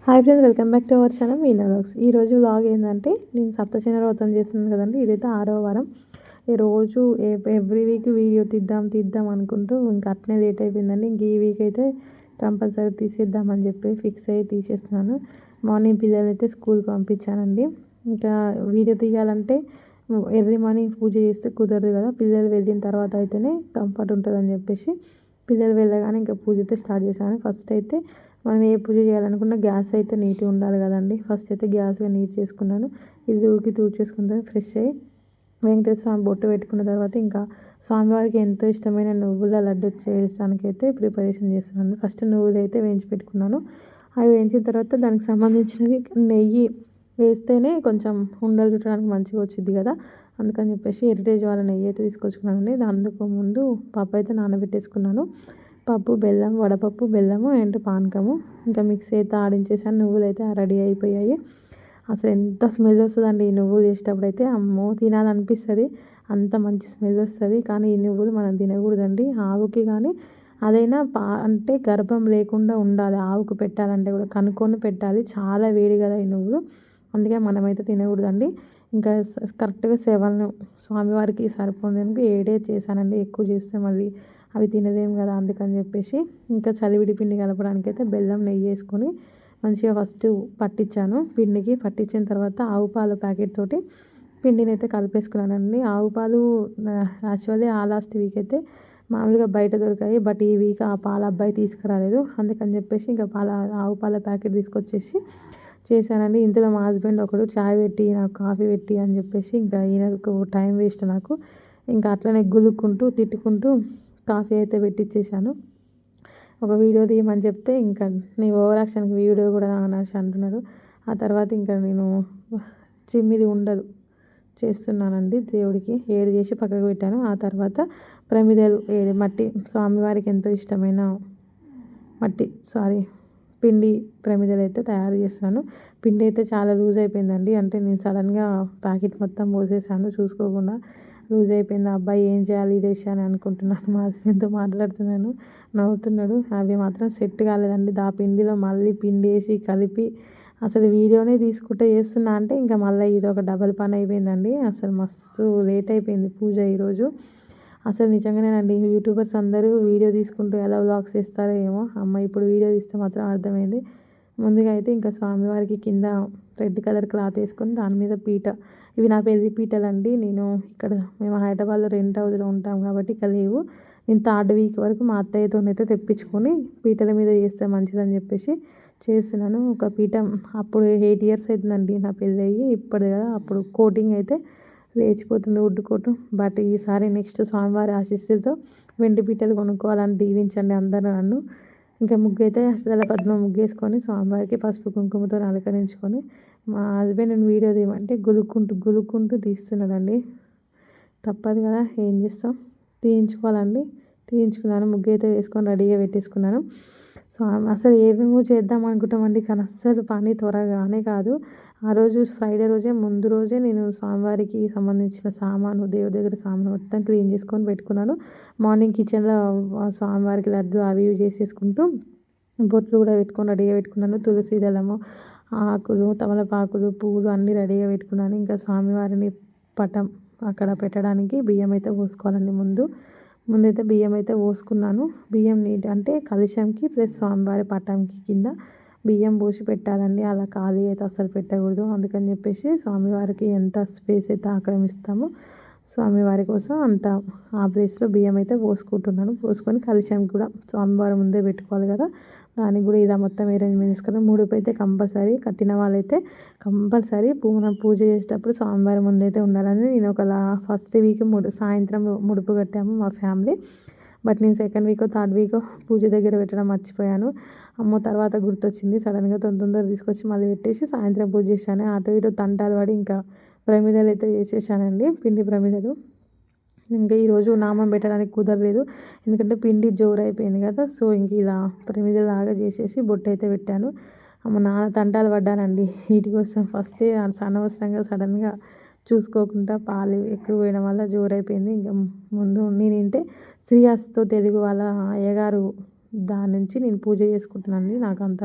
Hi friends, welcome back to our channel Meena vlogs. ఈరోజు vlog ఏంటంటే, నేను సప్తశని వ్రతం చేస్తున్నాను కదండి. ఇదైతే 6వ వారం. ఈరోజు ఎవ్రీ వీక్ వీడియో తీద్దాం అనుకుంటూ ఇంకా అట్నే లేట్ అయిపోయిందండి. ఇంక ఈ వీక్ అయితే కంపల్సరీ తీసేద్దామని చెప్పి ఫిక్స్ అయ్యి తీసేస్తున్నాను. మార్నింగ్ పిల్లలైతే స్కూల్కి పంపించానండి. ఇంకా వీడియో తీయాలంటే ఎర్లీ మార్నింగ్ పూజ చేస్తే కుదరదు కదా. పిల్లలు వెళ్ళిన తర్వాత అయితేనే కంఫర్ట్ ఉంటుందని చెప్పేసి పిల్లలు వెళ్ళగానే ఇంకా పూజ అయితే స్టార్ట్ చేశాను. ఫస్ట్ అయితే మనం ఏ పూజ చేయాలనుకున్నా గ్యాస్ అయితే నీట్గా ఉండాలి కదండి. ఫస్ట్ అయితే గ్యాస్గా నీట్ చేసుకున్నాను. ఇది ఊరికి చేసుకుంటాను. ఫ్రెష్ అయ్యి వెంకటేశ్వర స్వామి బొట్టు పెట్టుకున్న తర్వాత ఇంకా స్వామివారికి ఎంతో ఇష్టమైన నువ్వుల లడ్డు చేయడానికి అయితే ప్రిపరేషన్ చేస్తున్నాను. ఫస్ట్ నువ్వులు అయితే వేయించి పెట్టుకున్నాను. అవి వేయించిన తర్వాత దానికి సంబంధించినవి నెయ్యి వేస్తేనే కొంచెం ఉండలు చుట్టడానికి మంచిగా వచ్చింది కదా. అందుకని చెప్పేసి హెరిటేజ్ వాళ్ళ నెయ్యి అయితే తీసుకొచ్చుకున్నానండి. అందుకు ముందు పప్పు అయితే నానబెట్టేసుకున్నాను. పప్పు, బెల్లం, వడపప్పు, బెల్లము అండ్ పానకము ఇంకా మిక్సీ అయితే ఆడించేసాను. నువ్వులు అయితే రెడీ అయిపోయాయి. అసలు ఎంత స్మెల్ వస్తుందండి ఈ నువ్వులు చేసేటప్పుడు అయితే. అమ్మో, తినాలనిపిస్తుంది, అంత మంచి స్మెల్ వస్తుంది. కానీ ఈ నువ్వులు మనం తినకూడదండి. ఆవుకి కానీ అదైనా అంటే గర్భం లేకుండా ఉండాలి. ఆవుకు పెట్టాలంటే కూడా కనుక్కొని పెట్టాలి. చాలా వేడి కదా ఈ నువ్వులు, అందుకే మనమైతే తినకూడదండి. ఇంకా కరెక్ట్గా 7 స్వామివారికి సరిపోయేందుకు 7 చేశానండి. ఎక్కువ చేస్తే మళ్ళీ అవి తినలేము కదా. అందుకని చెప్పేసి ఇంకా చలివిడి పిండి కలపడానికి అయితే బెల్లం, నెయ్యి వేసుకొని మంచిగా ఫస్ట్ పట్టించాను. పిండికి పట్టించిన తర్వాత ఆవు పాల ప్యాకెట్ తోటి పిండిని అయితే కలిపేసుకున్నానండి. ఆవు పాలు యాక్చువల్లీ లాస్ట్ వీక్ అయితే మామూలుగా బయట దొరికాయి. బట్ ఈ వీక్ ఆ పాల అబ్బాయి తీసుకురాలేదు. అందుకని చెప్పేసి ఇంకా ఆవు పాల ప్యాకెట్ తీసుకొచ్చేసి చేశానండి. ఇందులో మా హస్బెండ్ ఒకడు చాయ్ పెట్టి, నాకు కాఫీ పెట్టి అని చెప్పేసి ఇంకా ఈయనకు టైం వేస్ట్ నాకు. ఇంకా అట్లనే గులుక్కుంటూ తిట్టుకుంటూ కాఫీ అయితే పెట్టించేసాను. ఒక వీడియో తీయమని చెప్తే ఇంకా నీ ఓవర్ యాక్షన్కి వీడియో కూడా అనేసి అంటున్నాడు. ఆ తర్వాత ఇంకా నేను చిమ్మిది ఉండలు చేస్తున్నానండి. దేవుడికి 7 చేసి పక్కకు పెట్టాను. ఆ తర్వాత ప్రమిదలు మట్టి, స్వామివారికి ఎంతో ఇష్టమైన పిండి ప్రమిదలు అయితే తయారు చేస్తాను. పిండి అయితే చాలా లూజ్ అయిపోయిందండి. అంటే నేను సడన్గా ప్యాకెట్ మొత్తం పోసేసాను చూసుకోకుండా. లూజ్ అయిపోయింది. అబ్బాయి ఏం చేయాలి ఇదేసి అని అనుకుంటున్నాను. మా హస్బెండ్తో మాట్లాడుతున్నాను, నవ్వుతున్నాడు. అవి మాత్రం సెట్ కాలేదండి. పిండిలో మళ్ళీ పిండి వేసి కలిపి అసలు వీడియోనే తీసుకుంటే చేస్తున్నా అంటే ఇంకా మళ్ళీ ఇది ఒక డబల్ పని అయిపోయిందండి. అసలు మస్తు లేట్ అయిపోయింది పూజ ఈరోజు. అసలు నిజంగానేనండి, యూట్యూబర్స్ అందరూ వీడియో తీసుకుంటూ ఎలా వ్లాగ్స్ చేస్తారో ఏమో. అమ్మ ఇప్పుడు వీడియో తీస్తే మాత్రం అర్థమైంది. ముందుగా అయితే ఇంకా స్వామివారికి కింద రెడ్ కలర్ క్లాత్ వేసుకొని దాని మీద పీట, ఇవి నా పెళ్లి పీటలండి. మేము హైదరాబాద్లో రెంట్ హౌస్లో ఉంటాం కాబట్టి ఇక్కడ లేవు. నేను 3rd వీక్ వరకు మా అత్తయ్యతోనైతే తెప్పించుకొని పీటల మీద చేస్తే మంచిదని చెప్పేసి చేస్తున్నాను. ఒక పీట అప్పుడు 8 years అవుతుందండి నా పెళ్ళి అయ్యి. ఇప్పుడు కదా, అప్పుడు కోటింగ్ అయితే లేచిపోతుంది వుడ్ కోటు. బట్ ఈసారి నెక్స్ట్ స్వామివారి ఆశీస్సులతో వెండి పీటలు కొనుక్కోవాలని దీవించండి అందరూ నన్ను. ఇంకా ముగ్గు అయితే అష్టదళ పద్మ ముగ్గు వేసుకొని స్వామివారికి పసుపు కుంకుమతో అలంకరించుకొని మా హస్బెండ్ నేను వీడియో తీయమంటే గులుక్కుంటూ తీస్తున్నాడండి. తప్పదు కదా, ఏం చేస్తాం, తీయించుకోవాలండి. తీయించుకున్నాను. ముగ్గు అయితే వేసుకొని రెడీగా పెట్టేసుకున్నాను. సో అసలు ఏమేమో చేద్దాం అనుకుంటామండి, కానీ అస్సలు పని త్వరగానే కాదు. ఆ రోజు ఫ్రైడే ముందు రోజే నేను స్వామివారికి సంబంధించిన దేవుడి దగ్గర సామాను మొత్తం క్లీన్ చేసుకొని పెట్టుకున్నాను. మార్నింగ్ కిచెన్లో స్వామివారికి లడ్డు అవి ఇవి చేసేసుకుంటూ బొట్లు కూడా పెట్టుకొని రెడీగా పెట్టుకున్నాను. తులసి దళము, ఆకులు, తమలపాకులు, పువ్వులు అన్నీ రెడీగా పెట్టుకున్నాను. ఇంకా స్వామివారిని పటం అక్కడ పెట్టడానికి బియ్యం అయితే పోసుకోవాలండి. ముందైతే బియ్యం అయితే పోసుకున్నాను. బియ్యం అంటే కలశంకి ప్లస్ స్వామివారి పటంకి కింద బియ్యం పోసి పెట్టాలండి. అలా ఖాళీ అయితే అస్సలు పెట్టకూడదు. అందుకని చెప్పేసి స్వామివారికి ఎంత స్పేస్ అయితే ఆక్రమిస్తామో స్వామివారి కోసం అంత ఆ ప్లేస్లో బియ్యం అయితే పోసుకుంటున్నాను. పోసుకొని కలశం కూడా స్వామివారి ముందే పెట్టుకోవాలి కదా, దానికి కూడా ఇలా మొత్తం అరేంజ్మెంట్ చేసుకుని ముడుపు అయితే కంపల్సరీ కట్టిన వాళ్ళైతే కంపల్సరీ పూజ చేసేటప్పుడు స్వామివారి ముందైతే ఉండాలని నేను ఫస్ట్ వీక్ సాయంత్రం ముడుపు కట్టాము మా ఫ్యామిలీ. బట్ నేను 2nd వీక్ 3rd వీక్ పూజ దగ్గర పెట్టడం మర్చిపోయాను. అమ్మో, తర్వాత గుర్తొచ్చింది. సడన్గా తొందర తీసుకొచ్చి మళ్ళీ పెట్టేసి సాయంత్రం పూజ చేశాను. అటు ఇటు తంటాలు పడి ఇంకా ప్రమిదలు అయితే చేసేసానండి, పిండి ప్రమిదలు. ఇంకా ఈరోజు నామం పెట్టడానికి కుదరలేదు, ఎందుకంటే పిండి జోరు అయిపోయింది కదా. సో ఇంక ఇలా ప్రమిదలాగా చేసేసి బొట్టు అయితే పెట్టాను. నాన్న తంటాలు పడ్డానండి వీటి కోసం. ఫస్టే అనవసరంగా సడన్గా చూసుకోకుండా పాలు ఎక్కువ పోయడం వల్ల జోరైపోయింది. ఇంకా ముందు నేనంటే శ్రీహస్తో తెలుగు వాళ్ళ అయ్యగారు దాని నుంచి నేను పూజ చేసుకుంటున్నానండి. నాకు అంత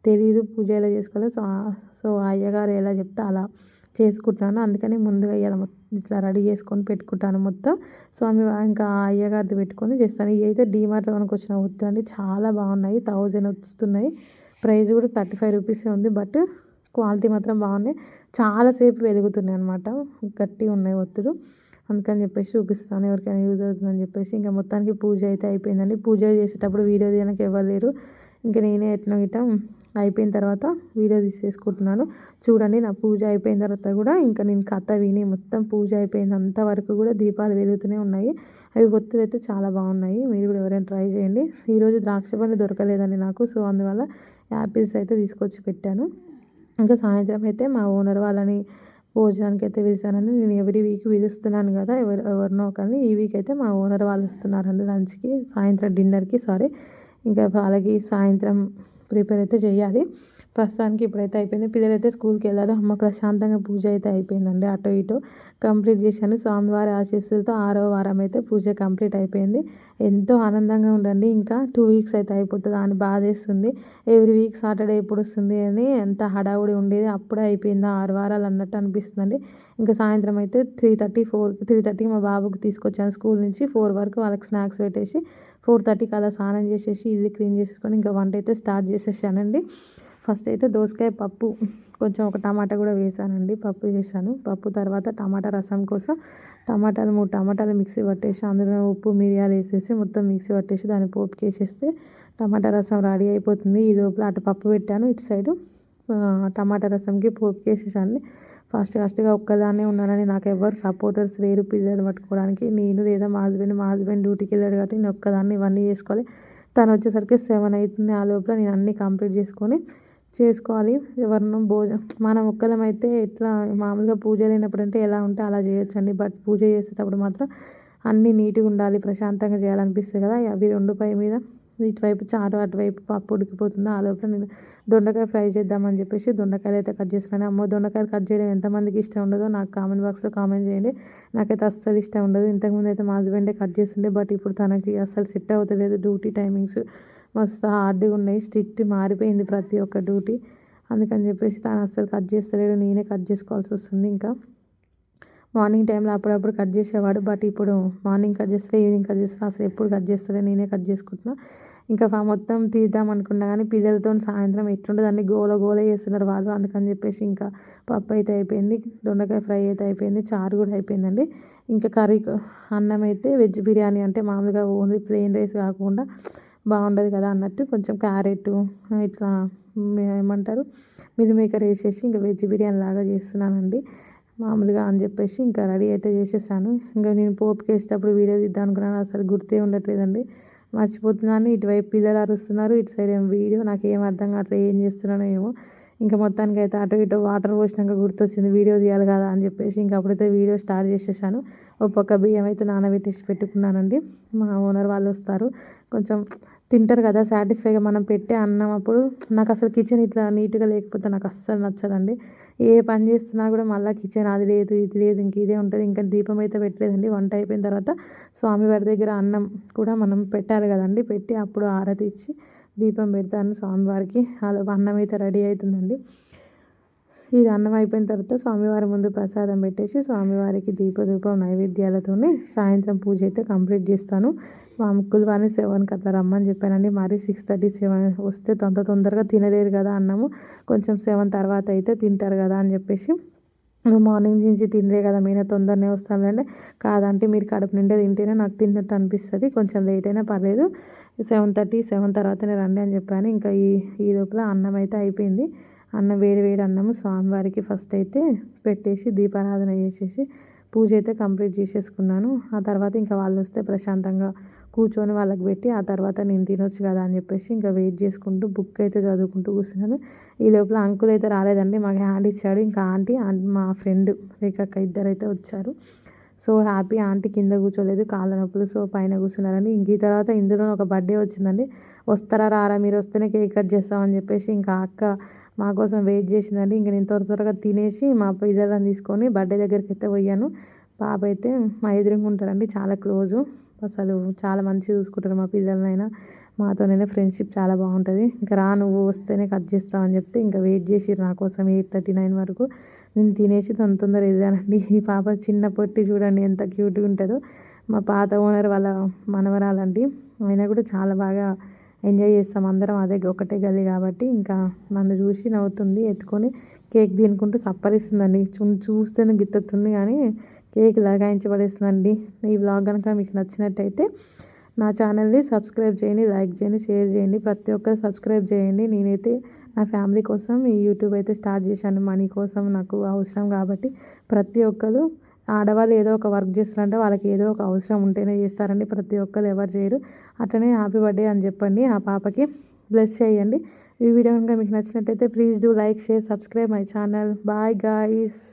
తెలీదు పూజ ఎలా చేసుకోవాలో. సో అయ్యగారు ఎలా చెప్తే అలా చేసుకుంటున్నాను. అందుకని ముందుగా ఇవాళ ఇట్లా రెడీ చేసుకొని పెట్టుకుంటాను మొత్తం. ఇంకా అయ్యగారిది పెట్టుకొని చేస్తాను. ఇవైతే డీమార్ట్‌లో కొనుక్కొచ్చిన ఒత్తులండి. చాలా బాగున్నాయి. 1000 వస్తున్నాయి. ప్రైస్ కూడా 35 రూపీసే ఉంది. బట్ క్వాలిటీ మాత్రం బాగున్నాయి. చాలా సేపు వెలుగుతున్నాయి అనమాట. గట్టిగా ఉన్నాయి ఒత్తులు. అందుకని చెప్పేసి చూపిస్తాను, ఎవరికైనా యూజ్ అవుతుందని చెప్పేసి. ఇంకా మొత్తానికి పూజ అయితే అయిపోయిందండి. పూజ చేసేటప్పుడు వీడియో తీయడానికి ఎవరు లేరు. ఇంకా నేనే ఎట్నో గిట్ట అయిపోయిన తర్వాత వీడియో తీసేసుకుంటున్నాను. చూడండి, నా పూజ అయిపోయిన తర్వాత కూడా ఇంకా నేను కథ విని మొత్తం పూజ అయిపోయినంత వరకు కూడా దీపాలు వెలుగుతూనే ఉన్నాయి. అవి ఒత్తులు అయితే చాలా బాగున్నాయి. మీరు కూడా ఎవరైనా ట్రై చేయండి. ఈరోజు ద్రాక్ష పండ్లు దొరకలేదండి నాకు. సో అందువల్ల యాపిల్స్ అయితే తీసుకొచ్చి పెట్టాను. ఇంకా సాయంత్రం అయితే మా ఓనర్ వాళ్ళని భోజనానికి అయితే పిలిచానండి. నేను ఎవ్రీ వీక్ పిలుస్తున్నాను కదా ఎవరినో ఒకరిని. ఈ వీక్ అయితే మా ఓనర్ వాళ్ళు వస్తున్నారండి లంచ్కి, సాయంత్రం డిన్నర్కి ఇంకా వాళ్ళకి సాయంత్రం ప్రిపేర్ అయితే చేయాలి. ప్రస్తుతానికి ఇప్పుడైతే అయిపోయింది. పిల్లలైతే స్కూల్కి వెళ్ళారు. అమ్మ ప్రశాంతంగా పూజ అయితే అయిపోయిందండి. అటు ఇటు కంప్లీట్ చేశాను. స్వామివారి ఆశీస్సులతో 6వ వారం అయితే పూజ కంప్లీట్ అయిపోయింది. ఎంతో ఆనందంగా ఉండండి. ఇంకా 2 వీక్స్ అయితే అయిపోతుంది అని బాధేస్తుంది. ఎవ్రీ వీక్ సాటర్డే ఎప్పుడు వస్తుంది అని ఎంత హడావుడి ఉండేది. అప్పుడే అయిపోయింది 6 వారాలు అన్నట్టు అనిపిస్తుందండి. ఇంకా సాయంత్రం అయితే 3:30కి మా బాబుకి తీసుకొచ్చాను స్కూల్ నుంచి. 4 వరకు వాళ్ళకి స్నాక్స్ పెట్టేసి 4:30కి అలా స్నానం చేసేసి ఇల్లు క్లీన్ చేసుకొని ఇంకా వంట అయితే స్టార్ట్ చేసేసానండి. ఫస్ట్ అయితే దోసకాయ పప్పు, కొంచెం ఒక టమాటా కూడా వేసానండి. పప్పు చేశాను. పప్పు తర్వాత టమాటా రసం కోసం 3 టమాటాలు మిక్సీ పట్టేసి అందులో ఉప్పు మిరియాలు వేసేసి మొత్తం మిక్సీ పట్టేసి దాన్ని పోపుకి వేసేస్తే టమాటా రసం రెడీ అయిపోతుంది. ఈ లోపల అటు పప్పు పెట్టాను, ఇటు సైడు టమాటా రసంకి పోపుకి వేసేసాను. ఫాస్ట్గా ఒక్కదాన్నే ఉన్నానని నాకు ఎవరు సపోర్టర్స్ లేరు పిల్లలు పట్టుకోవడానికి. నేను లేదా మా హస్బెండ్ డ్యూటీకి వెళ్ళాడు కాబట్టి నేను ఒక్కదాన్ని ఇవన్నీ చేసుకోవాలి. తను వచ్చేసరికి 7 అవుతుంది. ఆ లోపల నేను అన్నీ కంప్లీట్ చేసుకోవాలి. ఎవరినో మనం ఒక్కరం అయితే ఎట్లా మామూలుగా పూజ లేనప్పుడు అంటే ఎలా ఉంటే అలా చేయొచ్చండి. బట్ పూజ చేసేటప్పుడు మాత్రం అన్నీ నీట్గా ఉండాలి, ప్రశాంతంగా చేయాలనిపిస్తుంది కదా. అవి 2 పై మీద ఇటువైపు చారు, అటువైపు పప్పు ఉడికిపోతుంది. ఆ లోపల నేను దొండకాయ ఫ్రై చేద్దామని చెప్పేసి దొండకాయలు అయితే కట్ చేస్తున్నాను. అమ్మో, దొండకాయలు కట్ చేయడం ఎంతమందికి ఇష్టం ఉండదో నాకు కామెంట్ బాక్స్లో కామెంట్ చేయండి. నాకైతే అస్సలు ఇష్టం ఉండదు. ఇంతకుముందు అయితే మా హస్బెండే కట్ చేస్తుండే. బట్ ఇప్పుడు తనకి అస్సలు సెట్ అవుతలేదు. డ్యూటీ టైమింగ్స్ మస్తు హార్డ్గా ఉన్నాయి. స్ట్రిక్ట్ మారిపోయింది ప్రతి ఒక్క డ్యూటీ. అందుకని చెప్పేసి తను అస్సలు కట్ చేస్తలేడు. నేనే కట్ చేసుకోవాల్సి వస్తుంది. ఇంకా మార్నింగ్ టైంలో అప్పుడప్పుడు కట్ చేసేవాడు. బట్ ఇప్పుడు మార్నింగ్ కట్ చేస్తే ఈవినింగ్ కట్ చేస్తే అసలు ఎప్పుడు కట్ చేస్తలే, నేనే కట్ చేసుకుంటున్నా. ఇంకా మొత్తం తీద్దాం అనుకున్నా కానీ పిల్లలతో సాయంత్రం ఎట్లుంటుందండి, గోల చేస్తున్నారు వాళ్ళు. అందుకని చెప్పేసి ఇంకా పప్పు అయితే అయిపోయింది, దొండకాయ ఫ్రై అయితే అయిపోయింది, చారు కూడా అయిపోయిందండి. ఇంకా అన్నం అయితే వెజ్ బిర్యానీ అంటే మామూలుగా ఓన్లీ ప్లెయిన్ రైస్ కాకుండా బాగుండదు కదా అన్నట్టు కొంచెం క్యారెట్ ఇట్లా ఏమంటారు మిల్ మేకర్ వేసేసి ఇంకా వెజ్ బిర్యానీ లాగా చేస్తున్నానండి మామూలుగా అని చెప్పేసి ఇంకా రెడీ అయితే చేసేసాను. ఇంకా నేను పోపుకి వేసేటప్పుడు వీడియో తీద్దాం అనుకున్నాను, అసలు గుర్తే ఉండట్లేదండి, మర్చిపోతున్నాను. ఇటువైపు పిల్లలు అరుస్తున్నారు, ఇటు సైడ్ ఏమో వీడియో, నాకేం అర్థం కావట్లేదు ఏం చేస్తున్నానో ఏమో. ఇంకా మొత్తానికి అయితే అటు ఇటు వాటర్ పోసినాక గుర్తొచ్చింది వీడియో తీయాలి కదా అని చెప్పేసి ఇంకా అప్పుడైతే వీడియో స్టార్ట్ చేసేసాను. ఒక పక్క బియ్యం అయితే నానబెట్టేసి పెట్టుకున్నానండి. మా ఓనర్ వాళ్ళు వస్తారు, కొంచెం తింటారు కదా సాటిస్ఫైగా మనం పెట్టే అన్నం. అప్పుడు నాకు అసలు కిచెన్ ఇట్లా నీట్గా లేకపోతే నాకు అస్సలు నచ్చదండి. ఏ పని చేస్తున్నా కూడా మళ్ళీ కిచెన్ అది లేదు ఇది లేదు ఇంక ఇదే ఉంటుంది. ఇంకా దీపం అయితే పెట్టలేదండి. వంట అయిపోయిన తర్వాత స్వామివారి దగ్గర అన్నం కూడా మనం పెట్టాలి కదండి, పెట్టి అప్పుడు ఆరతి ఇచ్చి దీపం పెడతాను స్వామివారికి. అన్నం అయితే రెడీ అవుతుందండి. ఇది అన్నం అయిపోయిన తర్వాత స్వామివారి ముందు ప్రసాదం పెట్టేసి స్వామివారికి దీపధూపం నైవేద్యాలతోనే సాయంత్రం పూజ అయితే కంప్లీట్ చేస్తాను. మా ముక్కులు వారిని 7కి అట్లా రమ్మని చెప్పానండి. మరి 6:30, 7 వస్తే తొందరగా తినలేరు కదా అన్నము, కొంచెం 7 తర్వాత అయితే తింటారు కదా అని చెప్పేసి, నువ్వు మార్నింగ్ నుంచి తినలే కదా మీనా తొందరనే వస్తానులేండి, కాదంటే మీరు కడుపు నిండా తింటేనే నాకు తిన్నట్టు అనిపిస్తుంది, కొంచెం లేట్ అయినా పర్లేదు 7:30, 7 తర్వాతనే రండి అని చెప్పాను. ఇంకా ఈ లోపల అన్నం అయితే అయిపోయింది. వేడి అన్నము స్వామివారికి ఫస్ట్ అయితే పెట్టేసి దీపారాధన చేసేసి పూజ అయితే కంప్లీట్ చేసేసుకున్నాను. ఆ తర్వాత ఇంకా వాళ్ళు వస్తే ప్రశాంతంగా కూర్చొని వాళ్ళకి పెట్టి ఆ తర్వాత నేను తినొచ్చు కదా అని చెప్పేసి ఇంకా వెయిట్ చేసుకుంటూ బుక్ అయితే చదువుకుంటూ కూర్చున్నాను. ఈ లోపల అంకుల్ అయితే రాలేదండి, మాకు హ్యాండ్ ఇచ్చాడు. ఇంకా ఆంటీ మా ఫ్రెండ్ రేఖక్క ఇద్దరైతే వచ్చారు. So happy. ఆంటీ కింద కూర్చోలేదు, కాళ్ళ నొప్పులు, సో పైన కూర్చున్నారండి. ఇంక ఈ తర్వాత ఇందులో ఒక బర్త్డే వచ్చిందండి, వస్తారా రారా, మీరు వస్తేనే కేక్ కట్ చేస్తామని చెప్పేసి ఇంకా అక్క మా కోసం వెయిట్ చేసిందండి. ఇంక నేను త్వరగా తినేసి మా పిల్లలను తీసుకొని బర్త్డే దగ్గరికి అయితే పోయాను. పాప అయితే మా ఎదురుగా ఉంటారండి, చాలా క్లోజు, అసలు చాలా మంచిగా చూసుకుంటారు మా పిల్లలనైనా మాతోనైనా ఫ్రెండ్షిప్ చాలా బాగుంటుంది. ఇంకా రా నువ్వు వస్తేనే కట్ చేస్తామని చెప్తే ఇంకా వెయిట్ చేసిర్రు నా కోసం 8:39 వరకు. నేను తినేసి తొందర ఎదిగానండి. ఈ పాప చిన్న పొట్టి చూడండి ఎంత క్యూట్గా ఉంటుందో. మా పాత ఓనర్ వాళ్ళ మనవరాలండి. అయినా కూడా చాలా బాగా ఎంజాయ్ చేస్తాం అందరం, అదే ఒకటే గది కాబట్టి. ఇంకా నన్ను చూసి నవ్వుతుంది, ఎత్తుకొని కేక్ తినుకుంటూ సప్పరిస్తుందండి. చూస్తేనే గిత్తతుంది కానీ కేక్ లగాయించి పడేస్తుందండి. ఈ వ్లాగ్ కనుక మీకు నచ్చినట్టయితే నా ఛానల్ని సబ్స్క్రైబ్ చేయండి, లైక్ చేయండి, షేర్ చేయండి. ప్రతి ఒక్కరు సబ్స్క్రైబ్ చేయండి. నేనైతే నా ఫ్యామిలీ కోసం ఈ యూట్యూబ్ అయితే స్టార్ట్ చేశాను. మనీ కోసం నాకు అవసరం కాబట్టి ప్రతి ఒక్కరు, ఆడవాళ్ళు ఏదో ఒక వర్క్ చేస్తారంటే వాళ్ళకి ఏదో ఒక అవసరం ఉంటేనే చేస్తారండి. ప్రతి ఒక్కరు ఎవరు చేయరు. అట్లనే హ్యాపీ బర్త్డే అని చెప్పండి ఆ పాపకి, బ్లెస్ చేయండి. ఈ వీడియో కనుక మీకు నచ్చినట్టయితే please do like, share, subscribe my channel. Bye guys.